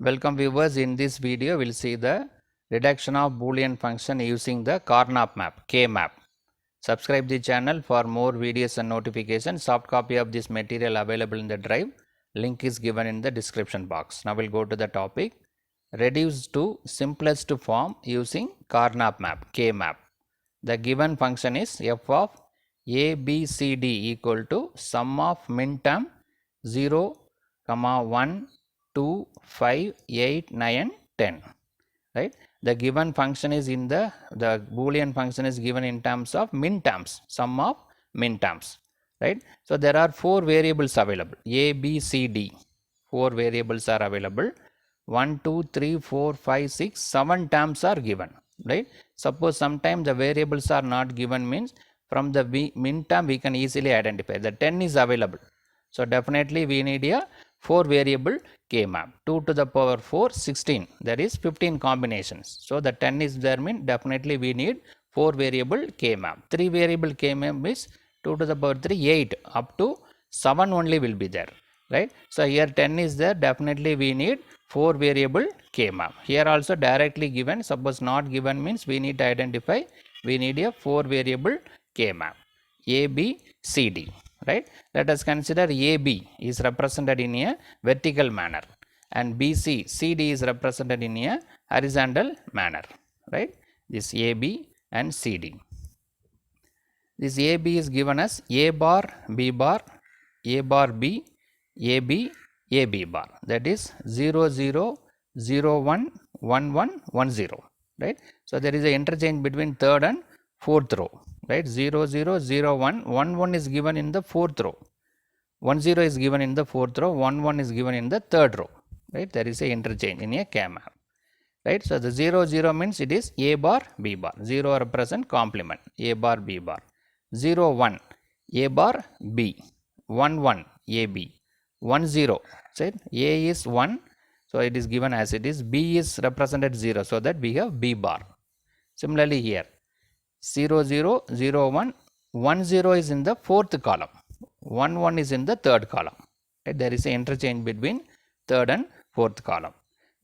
Welcome viewers, in this video we'll see the reduction of Boolean function using the Karnaugh map, K map. Subscribe the channel for more videos and notifications. Soft copy of this material available in the drive. Link is given in the description box. Now we'll go to the topic. Reduce to simplest form using Karnaugh map, K map. The given function is f of a, b, c, d equal to sum of minterm 0, 1, 2, 5, 8, 9, 10. Right? The given function is in the Boolean function is given in terms of minterms, sum of minterms. Right? So there are 4 variables available, a, b, c, d. 4 variables are available. 1, 2, 3, 4, 5, 6, 7 terms are given. Right? Suppose sometimes the variables are not given, means from the minterm we can easily identify. The 10 is available. So definitely we need a 4 variable K map. 2 to the power 4, 16. There is 15 combinations. So the 10 is there, mean definitely we need 4 variable K map. 3 variable K map is 2 to the power 3, 8. Up to 7 only will be there. Right? So here 10 is there. Definitely we need 4 variable K map. Here also directly given. Suppose not given means we need to identify. We need a 4 variable K map. A, B, C, D. Right? Let us consider AB is represented in a vertical manner and BC, CD is represented in a horizontal manner. Right? This AB and CD. This AB is given as A bar, B bar, A bar B, AB, AB bar. That is 0, 0, 0, 1, 1, 1, 1, 0. Right? So there is an interchange between third and fourth row. Right? 0, 0, 0, 1, 1, 1 is given in the fourth row. 1, 0 is given in the fourth row. 1, 1 is given in the third row. Right? There is a interchange in a K map. Right? So the 0, 0 means it is A bar, B bar. 0 represent complement. A bar, B bar. 0, 1, A bar, B. 1, 1, AB. 1, 0. So A is 1. So it is given as it is. B is represented 0. So that we have B bar. Similarly here. 0, 0, 0, 1. 1, 0 is in the fourth column. 1, 1 is in the third column. Right? There is an interchange between third and fourth column.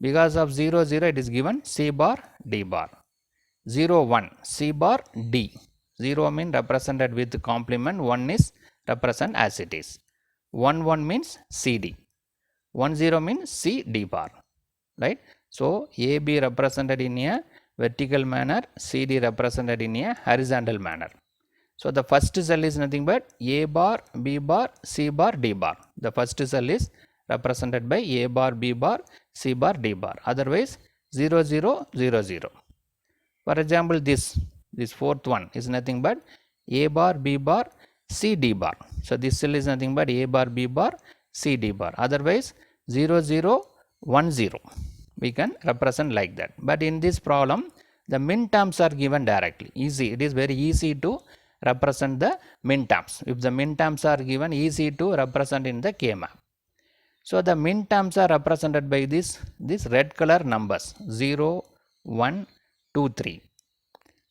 Because of 0, 0, it is given C bar, D bar. 0, 1, C bar, D. 0 means represented with complement, 1 is represented as it is. 1, 1 means CD. 1, 0 means C, D bar. Right? So, AB represented in a vertical manner, CD represented in a horizontal manner. So, the first cell is nothing but A bar, B bar, C bar, D bar. The first cell is represented by A bar, B bar, C bar, D bar. Otherwise, 0, 0, 0, 0. For example, this fourth one is nothing but A bar, B bar, C, D bar. So, this cell is nothing but A bar, B bar, C, D bar. Otherwise, 0, 0, 1, 0. We can represent like that. But in this problem, the min terms are given directly. Easy. It is very easy to represent the min terms. If the min terms are given, easy to represent in the K map. So the min terms are represented by this red color numbers 0, 1, 2, 3.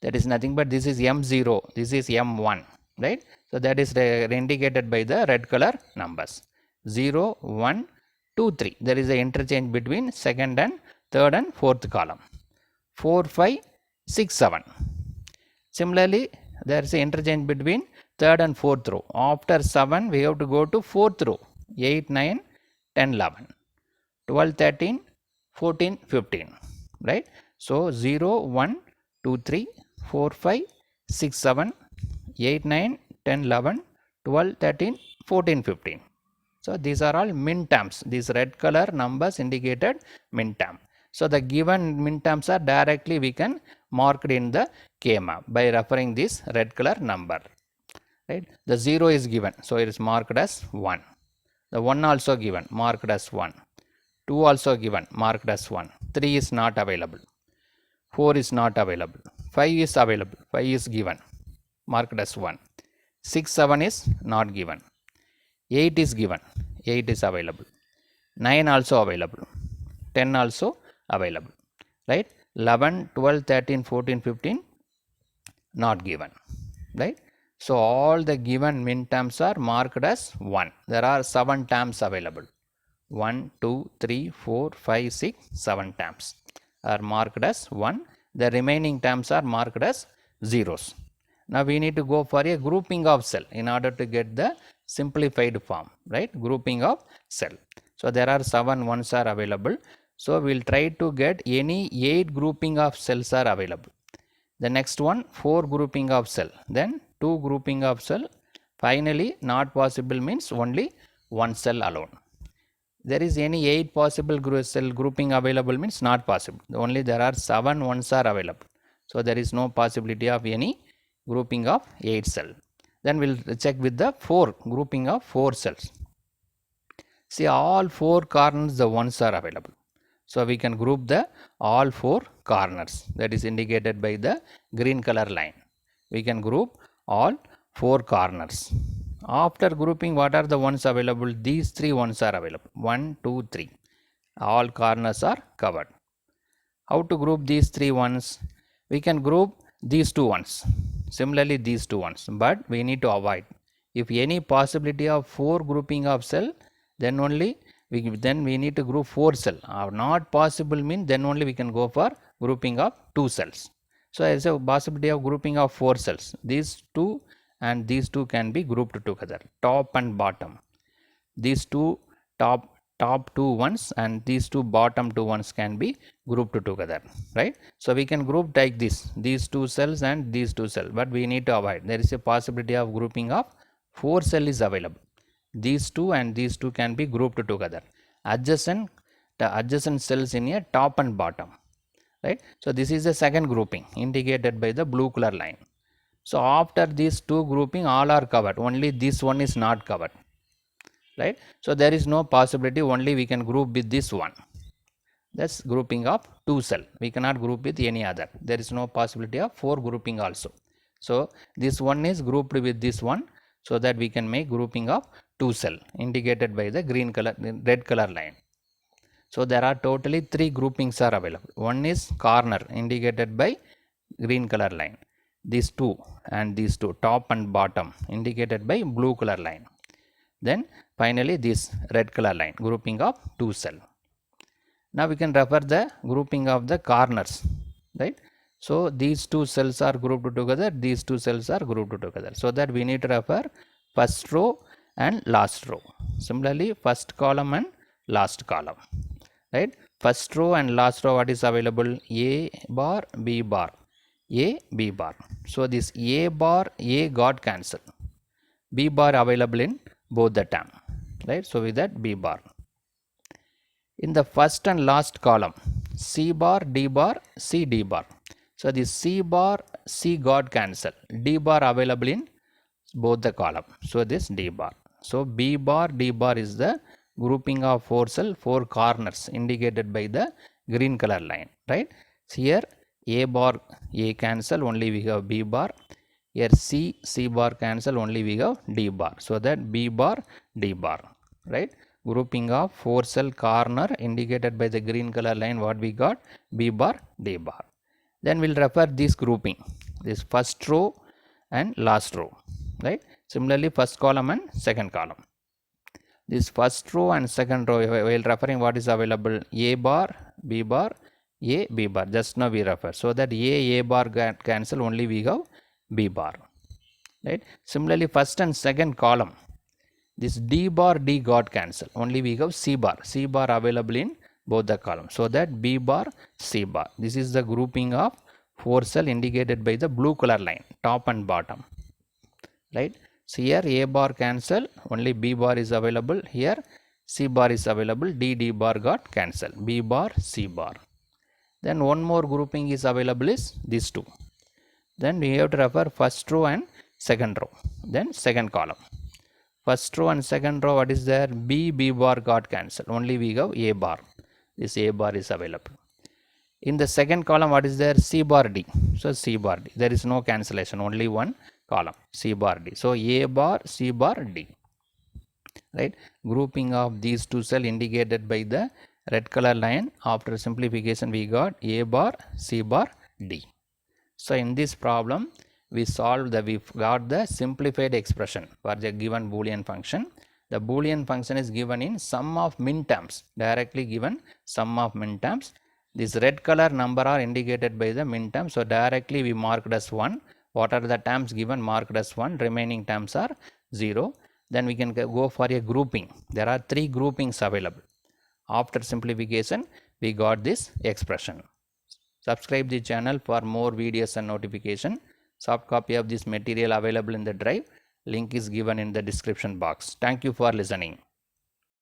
That is nothing but this is M0, this is M1. Right? So that is indicated by the red color numbers 0, 1, 2, 3. There is an interchange between second and third and fourth column. 4, 5, 6, 7. Similarly, there is an interchange between third and fourth row. After 7, we have to go to fourth row. 8, 9, 10, 11, 12, 13, 14, 15. Right? So, 0, 1, 2, 3, 4, 5, 6, 7, 8, 9, 10, 11, 12, 13, 14, 15. So, these are all min terms. These red color numbers indicated min term. So, the given min terms are directly we can mark in the K map by referring this red color number. Right? The 0 is given. So, it is marked as 1. The 1 also given, marked as 1. 2 also given, marked as 1. 3 is not available. 4 is not available. 5 is available. 5 is given, marked as 1. 6, 7 is not given. 8 is given. 8 is available. 9 also available. 10 also available. Right? 11, 12, 13, 14, 15 not given. Right? So all the given min terms are marked as 1. There are 7 terms available. 1, 2, 3, 4, 5, 6, 7 terms are marked as 1. The remaining terms are marked as zeros. Now we need to go for a grouping of cell in order to get the simplified form, right? Grouping of cell. So there are 7 ones are available. So we will try to get any 8 grouping of cells are available. The next one 4 grouping of cell, then 2 grouping of cell. Finally not possible means only one cell alone. There is any 8 possible cell grouping available means not possible. Only there are 7 ones are available. So there is no possibility of any grouping of 8 cell. Then we will check with the 4 grouping of 4 cells. See, all 4 corners the ones are available. So we can group the all 4 corners, that is indicated by the green color line. We can group all 4 corners. After grouping, what are the ones available? These 3 ones are available. 1, 2, 3. All corners are covered. How to group these 3 ones? We can group these 2 ones. Similarly, these 2 ones. But we need to avoid. If any possibility of 4 grouping of cell, then only we need to group 4 cell. Not possible means then only we can go for grouping of 2 cells. So there is a possibility of grouping of 4 cells. These 2 and these 2 can be grouped together, top and bottom. These 2 top 2 ones and these 2 bottom 2 ones can be grouped together, right? So we can group like this, these 2 cells and these 2 cells, but we need to avoid. There is a possibility of grouping of 4 cell is available. These 2 and these 2 can be grouped together. The adjacent cells in a top and bottom, right? So this is the second grouping indicated by the blue color line. So after these 2 grouping, all are covered. Only this one is not covered, right? So there is no possibility. Only we can group with this one. That's grouping of 2 cell. We cannot group with any other. There is no possibility of 4 grouping also. So this one is grouped with this one, so that we can make grouping of 2 cell indicated by the red color line. So there are totally 3 groupings are available. One is corner indicated by green color line. These 2 and these 2, top and bottom, indicated by blue color line. Then finally this red color line, grouping of 2 cell. Now we can refer the grouping of the corners, right? So these 2 cells are grouped together, these 2 cells are grouped together. So that we need to refer first row and last row. Similarly, first column and last column, right? First row and last row, what is available? A bar, B bar, A, B bar. So this A bar, A got cancelled. B bar available in both the term, right? So with that B bar. In the first and last column, C bar, D bar, C, D bar. So this C bar, C got cancelled. D bar available in both the column. So this D bar. So B bar, D bar is the grouping of 4 cell, 4 corners indicated by the green color line, right? So here A bar, A cancel, only we have B bar. Here C, C bar cancel, only we have D bar. So that B bar, D bar, right? Grouping of 4 cell corner indicated by the green color line, what we got? B bar, D bar. Then we'll refer this grouping, this first row and last row, right? Similarly, first column and second column. This first row and second row, while referring what is available, A bar, B bar, A, B bar. Just now we refer. So that A bar cancel, only we have B bar, right? Similarly, first and second column, this D bar, D got cancel, only we have C bar. C bar available in both the columns. So that B bar, C bar. This is the grouping of 4 cell indicated by the blue color line, top and bottom, right? So here A bar cancel, only B bar is available. Here C bar is available, D bar got cancelled, B bar, C bar. Then one more grouping is available is these 2. Then we have to refer first row and second row. Then second column. First row and second row, what is there? B bar got cancelled, only we have A bar. This A bar is available. In the second column, what is there? C bar, D. So C bar, D. There is no cancellation, only one column, C bar, D. So A bar, C bar, D, right? Grouping of these 2 cell indicated by the red color line. After simplification, we got A bar, C bar, D. So in this problem, we got the simplified expression for the given Boolean function. The Boolean function is given in sum of minterms, directly given sum of minterms. This red color number are indicated by the minterm, so directly we marked as 1. What are the terms given? Marked as 1, remaining terms are 0. Then we can go for a grouping. There are 3 groupings available. After simplification, we got this expression. Subscribe the channel for more videos and notification. Soft copy of this material available in the drive. Link is given in the description box. Thank you for listening.